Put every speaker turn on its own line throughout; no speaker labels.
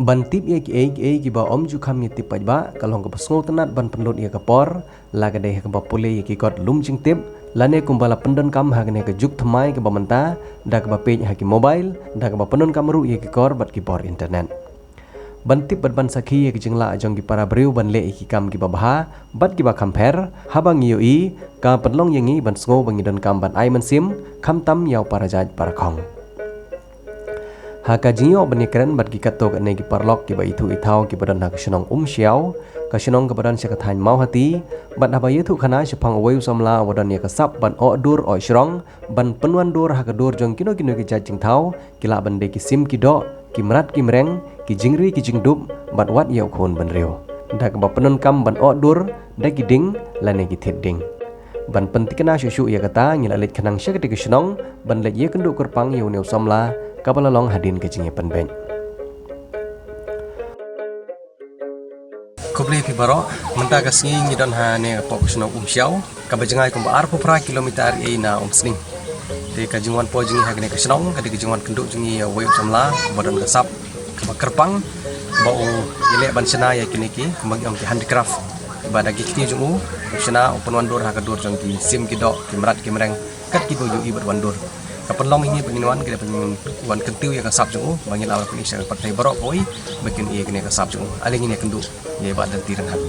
ban tip ye ki ba om ju kham ye tip pa ba kalong ka pasngo tanat ban pendot ye ka por la ka de ka ba pule ye ki kot lum jing tip lane kumbala pendon kam ha ne ka juk thamai ka ba manta da ka ba page ha ki mobile da ka ba pendon kam ru ye ki kor bat ki por internet ban tip ban sakhi ye ki jingla jong ki para breu ban le ki kam ki ba bha bat ki ba compare habang yo i ka padlong ye ngi ban sngo bang don kam ban ai man sim kham tam yaw para jaj para khong haka jinyo bani keren bat ki katok ane ki parlok ki ba itu ithau ki badan hak shnong xiao ka shnong ka badan se ka thain mau hati bat haba yethu khana shapang away samla wadan ya ka sap ban o dur o shrong ban penwan dur haka dur jong kino kino ki jajing thau kila ban de ki sim ki do ki mrat ki mreng ki jingri ki jingdup bat wat yaw khon ban reu da ka ba penon kam ban o dur da ki ding lane ki thit ding ban pentikna shushu ya kata ngila lit khanang shek de ki shnong ban le ye kendu kurpang yaw new samla kapala long hadin ke jinge penbeng koble pi baro menta ka singi ni don ha ne pok sno xiao ka bajangai ko ar popra kilometer e na sning te ka jingwan po jingi ha ne ka snong ka de jingwan kenduk jingi we samla badan ka sap ka kerpang ba o yele ban sena ya kini ki kembang yang handicraft bada ki kini jungu sena open wandur ha ka dur jong ki sim ki dok ki merat ki mereng kat ki boyu i ber wandur kapan long ini penginuan kita penginuan kentiu yang kasap jungu bangil awal penisah partai barok boy bikin ia kena kasap jungu aling ini kendu ya badan tiran hat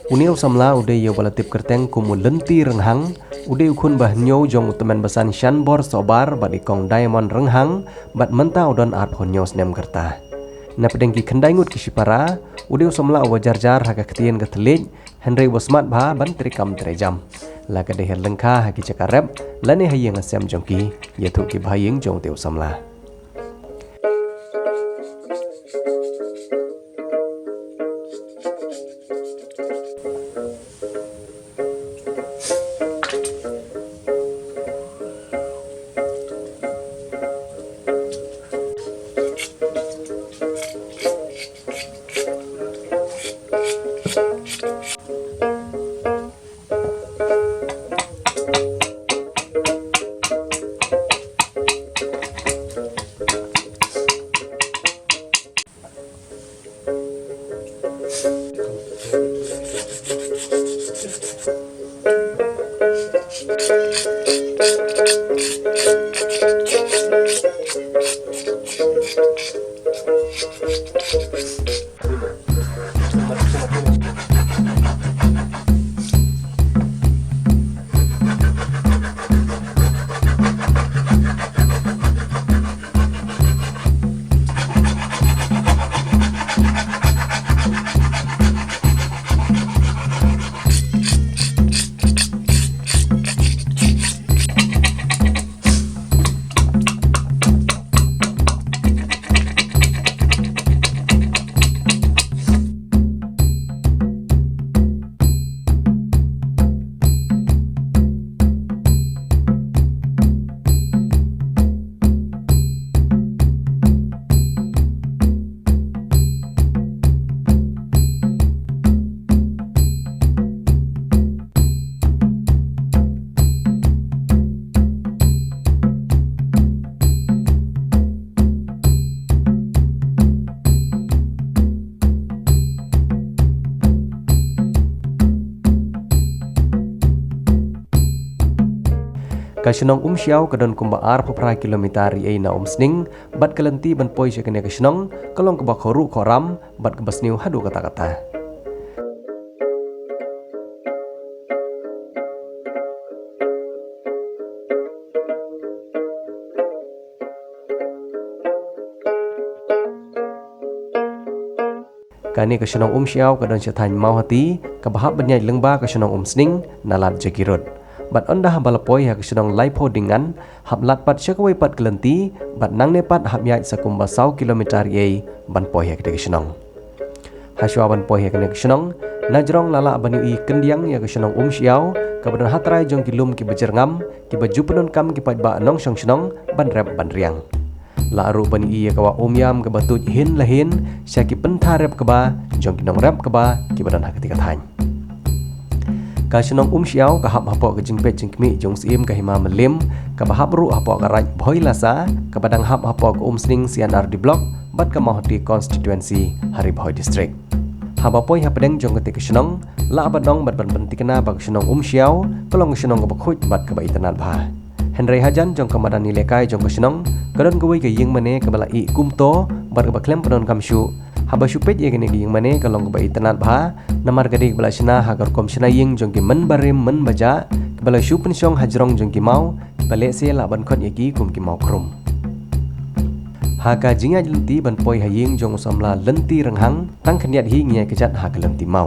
Uniau samla ude yo bala tip kerteng kumu lenti renghang ude ukun bah nyau jong utemen basan shanbor sobar badi kong diamond renghang bat menta udon art honyo snem kerta na pedengki kendai ngut kisipara ude samla wajar jar haka ketien ketelik Henry wasmat bha ban trikam trejam la ka de lengkha haki cakarep lane hayeng asem jongki yethu ki bhayeng jong teu samla Kasenong xiao kadon kumba ar popra kilometer ai na sning bat kalenti ban poi sekene kasenong kalong keba khoru khoram bat kebasniu hadu kata-kata kani kasenong xiao kadon sethan mau hati kabahap banyai lengba kasenong sning nalat jakirut bat onda balapoi hak sedang laipo dengan hab latpat syakawai pat kelenti bat nang nepat hab yai sakum basau kilometer ye ban poi hak de senong haswa ban poi hak ne senong Najrong lala bani i kendiang ya ke senong xiao kabadan hatrai jong kilum ki bejerngam ki baju penun kam ki ba nong shong senong ban rep ban riang. La aru bani i ya kawa yam ke batu hin lahin sya ki pentha rep ke ba jong kinong rep ke ba ki badan hakati kathain. Ka senong xiao ka hap hapok ke jingpet jingkmi jong sim ka hima melim ka bahap ru hapok ka raj bhoi lasa ka badang hap hapok sning sianar di blok bat ka mahoti constituency Hari Bhoi district. Habapoi hapedeng jong ketik senong la abadong bat ban pentikna bag senong xiao kolong senong ka bakhut bat ka bai tanat bha. Henry Hajan jong ka madani lekai jong ka senong kadon goi ka ying mane ka bala i kumto bat ka baklem penon kamshu haba syupet ye gene ying mane kalong ka bai tanat bha namar gadik bala sina hagar kom sina ying jong ki men barim men baja ka bala syu pensyong hajrong jong ki mau bale se la ban khot ye ki kum ki mau krum. Haka jinga lenti ban poi haying jong samla lenti renghang tang khniat hi ngai kejat haka lenti mau.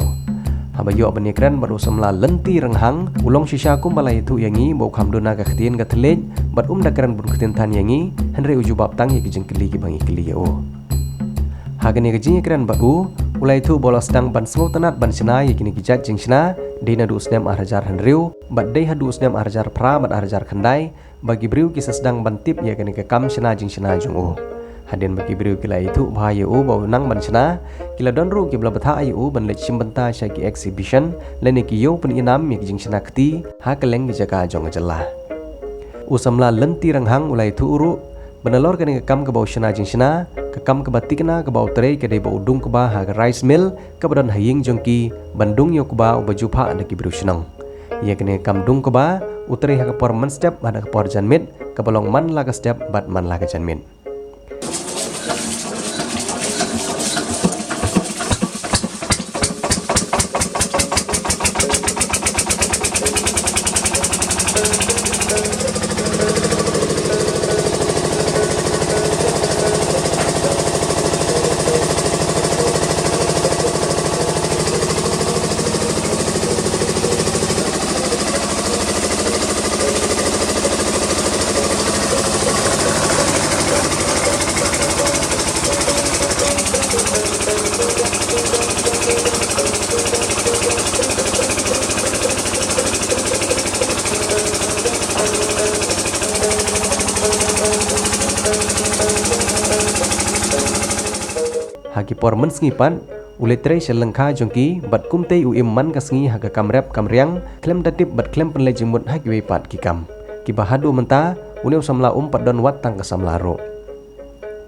Haba yo ban ekran baru samla lenti renghang ulong shisha kum balai thu yangi bo khamduna ka khtien ka thlej bat dakran bun khtien than yangi henre uju bab tang ye kijing kli ki bangi kli o. Haka ne kijing ekran baru ulai thu bolos tang ban smo tanat ban sina ye kini kijat jing sina deina du snem arjar henriu bat dei hadu snem arjar pra bat arjar khandai bagi briu kisah sedang bantip ye kini ke kam sina jing sina jong o. Hadin bagi beriu kila itu bahaya bau nang ban sena kila don ru kibla betha ayu ban lech simbenta syaki exhibition leni ki yo pen inam mi jing sena kti ha keleng jaga jong jelah usamla lenti renghang ulai tu uru benalor kene kam ke bau sena jing sena ke kam ke batikna ke bau trei ke dei bau dung ke ba ha rice mill ke badan haying jongki bandung yo ke ba baju pha ada ki beriu senang ia kene kam dung ke ba utrei ha ke por man step ada ke por janmit ke bolong man la ke step bat man la ke janmit. Hagi por men sengipan uletre selengkha jongki bat kumte u imman kasngi haga kamrep kamriang klem datip bat klem penle jimut hagi wepat kikam ki bahadu menta uneu samla padon wat tang kasamlaro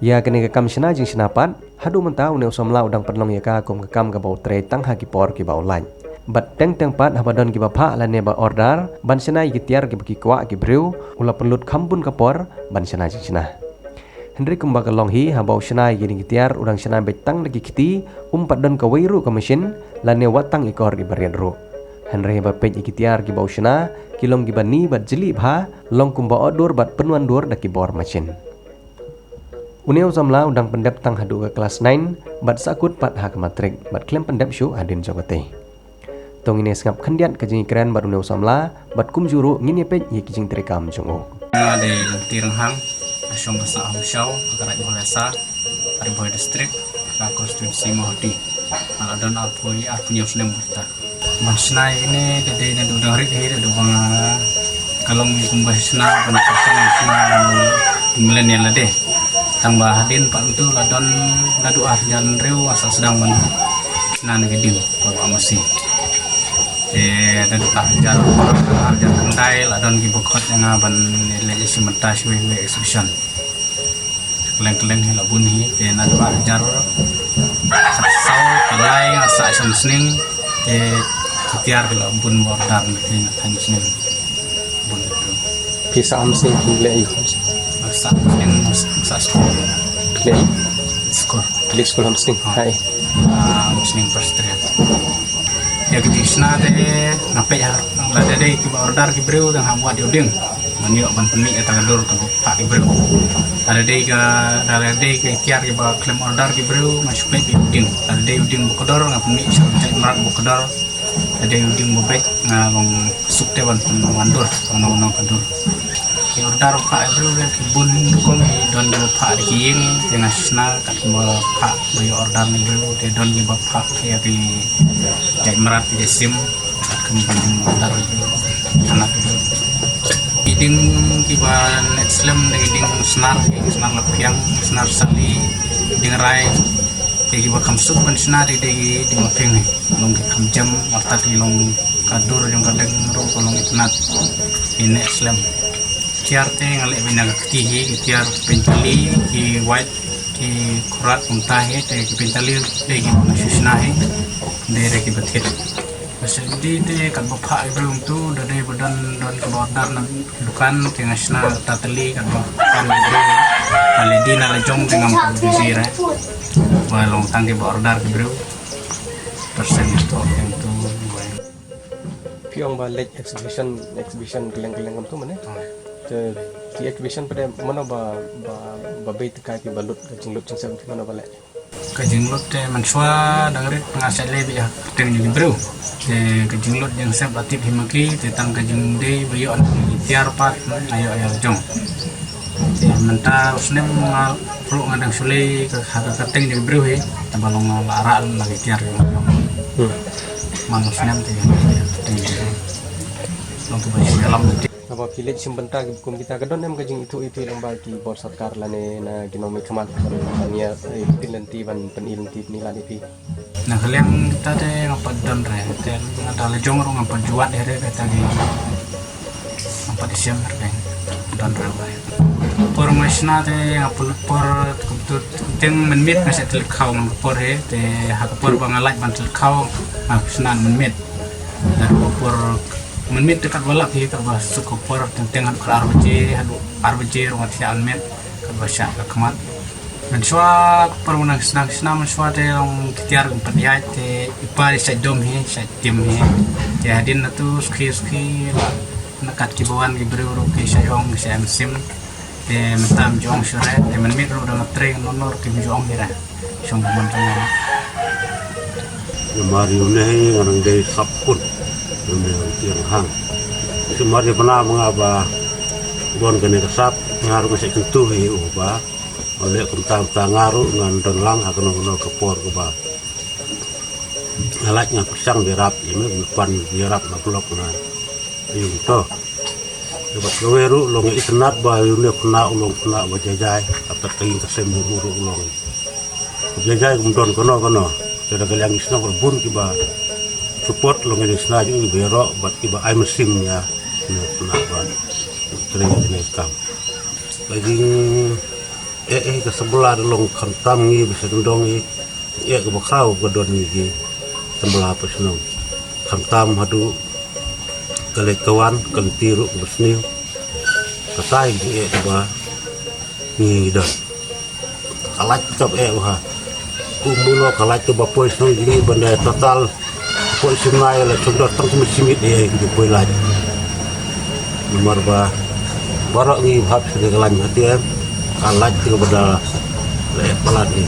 ya kene kam sina jing sinapat hadu menta uneu samla udang penlong ya ka kum kam ka bau tre tang hagi por ki bau lain bat teng pat habadon ki bapha la ne ba order ban sina gitiar ki baki kwa ki breu ula pelut khambun kapor ban sina jing sina Henry kumbak long hi habau sina gini gitiar udang sina betang lagi kiti padon ka weiru ka mesin la ne watang ikor ki barian ru Henry ba pej gitiar ki bau sina kilong ki bani bat jeli bha long kumba odur bat penuan dur daki bor mesin Uneu samla udang pendep tang hadu ke kelas 9 bat sakut pat hak matrik bat klem pendep syu adin jogote tong ini sengap khendiat ke jing keren bat uneu samla bat kum juru ngini pej ye kijing trekam jongo
de tiranghang asyong basa Xiao akarat bolesa Hari Bhoi district la konstitusi Mahdi aladon apoi arpunya sunem kita masnai ini dede na do hari here do bang kalong kumbah sna penaksan sna milenial lade tambah hadin pak itu ladon nadu arjan reu asa sedang men sna negedin pak masih dan arjan kendai ladon gibokot yang ban legasi mentas we exhibition keleng-keleng hela bunyi dan ada arjar saksau kelai asa semsning ketiar hela bun bordan ni tan sning bun
pisa amsing klei
asa skor
klei
skor
amsing hai
muslim perstria ya kisna de nape ya la de ki order ki breu dan hamwa dioding maniok ban peni eta gadur tu pak ki breu ada de ke tiar ki ba klem order ki breu masuk pe dioding ada de uding bukodor ngap peni cek marak bukodor ada uding bobek ngong sukte ban wandur ono kadur ki order pak itu udah kibun kong don do pak di kieng di nasional kat mo pak boy order ni dulu di don di bapak ya di jai merat di sim kat kembali order anak itu iding kiban Islam iding senar lepiang senar sali iding rai di bakam suk ban senar di maping ni long di kamjam warta di long kadur yang kadang rong kolong itnat ini Islam ciarte ngalek binaga ketihi tiar pentali ki white ki kurat untahe te ki pentali de ki nasusnahe de ki batit pasal di kan bapak ibu tu dari badan dan keluarga nan dukan ke nasional tatali kan bapak ibu aledi na lejong dengan produsira walau tangge order bro persen itu yang tu
piong balik exhibition keleng kam tu mana te ki exhibition pada mana ba bait ka ki balut jinglut jing mana balik
kajinglot te manswa dangrit pengasal lebi ya teng jing bro te kajinglot yang saya batik himaki te tang kajing de bayo an tiar pat ayo jong te menta usnem mal pro ngadang sule ke teng jing bro he tabalong lara lagi tiar jong manusnem te teng jing long tu bagi dalam
apa kilit simbenta hukum kita kedon em kajing itu yang bagi bor sarkar lane na ginomi kamat nia pinanti ban penilti nilani pi
nah kalian kita teh ngapa don re teh ada lejong ro ngapa juat re kata ge ngapa Desember kan don re bae por masna teh ngapa por kutut teng menmit kasih tel kau ngapa he teh hak por bangalaj ban tel kau masna menmit dan por menmit dekat balap hi terbah suku por tentang arbaje rumah tian met kerbasya kemat dan swa perunang senang swa te long tiar pediat te ipari sadom hi sadim hi jadin tu ski nakat kibawan gibru ki sayong sim te mentam jong sure te menmit ro dengan tring nonor ki jong hira song mantan
mari unai orang dari saput yang hang semari pernah mengapa bon kene kesap ngaruh masih kentu hi uba oleh kuntam tangaru ngan denlang akan ngono kepor uba alatnya pisang dirap ini depan dirap na blok na yung to dapat gaweru long isenat ba yune kena ulong kena bajajai apat kain kasem huru ulong bajajai kumdon kono kada kaliang isna berbun kiba support long ini senaju bero bat kiba ai mesinnya na ban tering ini kam lagi ke sebelah long kantam ni bisa dondongi ke bakrau gadon ni sebelah pesnong kantam hadu kale kawan kantiru besniu katai coba ni dah kalat top wah kumulo kalat coba pois nong ini benda total pois sungai la sudah tang simit di poi laj nomor ba barok ni hab segalan hati kalat tu badal le palat ni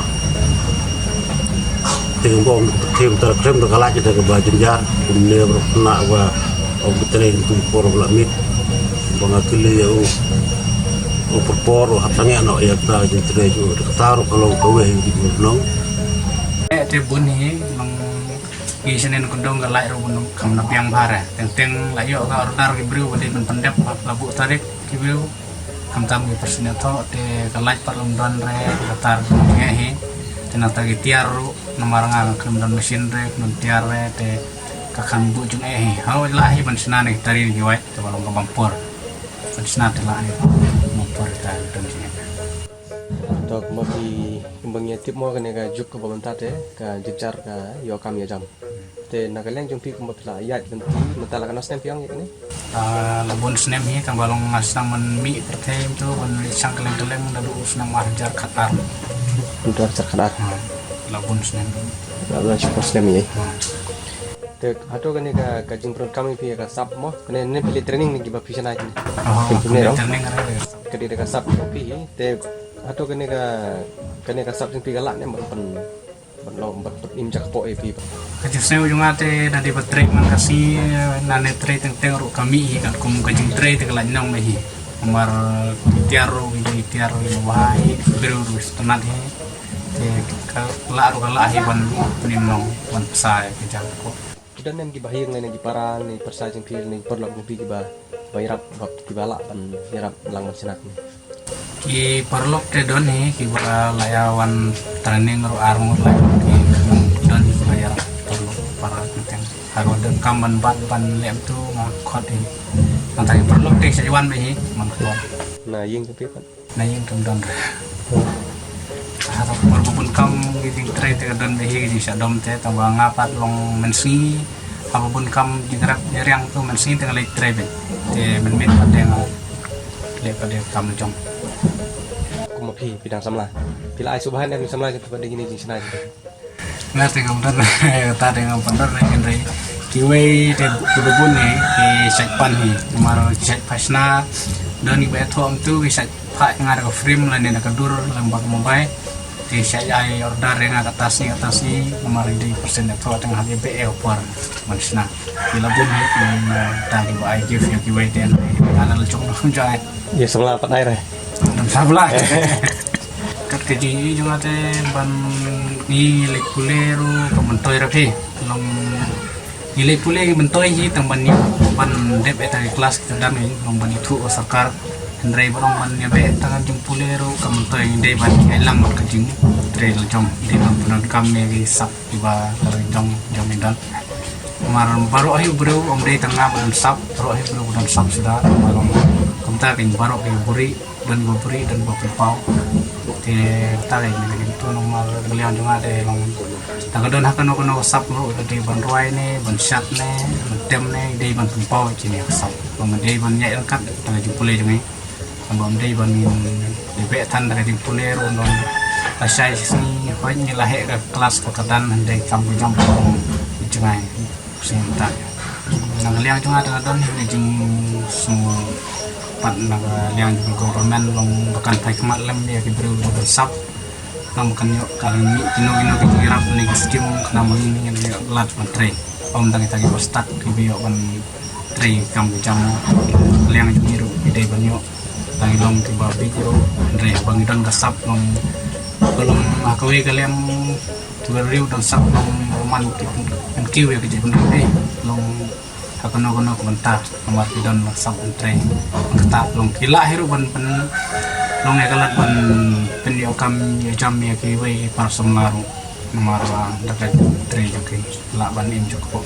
tingbong tim terkrem kalat kita ke bajenjar kumne berkena wa om betreng tu por lamit bangakili ya o por hatangnya no ya ta jentre ju taruh kalau kowe di gunung
te bunyi nang isenen kondong galai ro bunung kam na piang bara teng layo ka order gibru bade men pendep labu tarik gibru kam tam gi persina to te galai parlum don re katar ngehi tenata gi tiaru namaranga kem don mesin re nun tiar re te kakam bu jung hau lahi ban senane tari gi wai to balong kampor ban senate lahi mampor ta don sini
dok mo ki kembangnya tip mo kene ka juk ke pemerintah ka jejar ka yo kam ya jam te nagaleng jumpi ko mapla ayat benti mentala kana stem piang ini
labon snem hi kan balong masang men mi pertem tu ban sang keleng dalu usnam marjar khatar
udah cerkadar
labon snem
lalu support stem ye te hato kene ka jing pro kami pi ka sap mo kene ne pili training ni giba pisana ini
training
kedi ka sap pi te hato kene ka sap jing pi galak ne ban long bat im jak po pi
kajusne ujung ate dari betrek man kasih nane tre teng ru kami kan kum kajing tre te kelan nong mehi nomor tiaru bahai beru tenat he te kala hewan nimno wan pesai ke jangko
Dan yang gibahir nih giparan nih persajeng pil nih perlu gupi giba bayrap bab gibala pan yarap lang senat nih.
Ki perlok te don he ki layawan training ro arung lai ki don ki bayar perlu para tentang harus dan kamban bat ban lem tu ngakot he nanti perlok te sajuan be he mangkon
Nah yang gupi pan.
na yung don harap berbun kam giding tray te don be he di sadom te tambah ngapat long mensi apapun kam digerak yang tu mensi te ngalai tray be te menmit pada yang lek pada kam jong
Kumapi bidang samla. Bila ai subhan yang samla itu pada gini di sana gitu.
ngerti kam dan tadi ngam pandar na indre kiwe te kudubun ni ki sakpan hi maro sak pasna don ni be thom tu ki sak pa ngar ko frame la ni na kadur lambak mumbai ti sak ai order yang atas ni nomor di persen itu tengah di be opor manisna bila bun ni tadi ba ai give ya kiwe te ana le chong no jai
Ya samla pat air.
dan sabla kat keji juga te ban ni lekuleru kementoi rapi long nilai pule mentoi ji tamban ni ban dep eta kelas kita dan ni long ban itu osakar hendrai barong ban ni be tangan jum puleru kementoi dei ban elang mat kejing trail jom di ban punan kami di sap tiba jong ni dan mar baru ayu bro om dei tengah ban sap baru ayu bro dan sap sudah malong kumta king baru ke buri dan pau te tare ni itu normal beliau juga ada long takadon hakan no sap no di ban roi ne ban shat ne ban tem ne di ban pau cini sap bang di ban nyai kat tanga jupule jeng ambam di ban di be tan tanga jupule ron asai sini hoi ni lahe ke kelas ke kedan de kampung campur jengai sinta nang liang juga takadon ni jing semua pat nang liang juga government long bukan pai kemat lem dia kibru sap nang bukan yuk kali ini kino kirap ni skim nama ini yang lat menteri om tangi postat kibiyo ban tri kamu jamu liang jiru ide banyo tangi long tiba bijo andre bangidan kasap long belum akawi kalian tuh riu dan sap long roman kan kiu ya kejadian ini long akono komentar nomor bidon sab entre ketat long kila hiru ban pen long ya kalat ban pen yo kam ya jam ya ki we par somlaru nomor dapat tre joki la ban im joko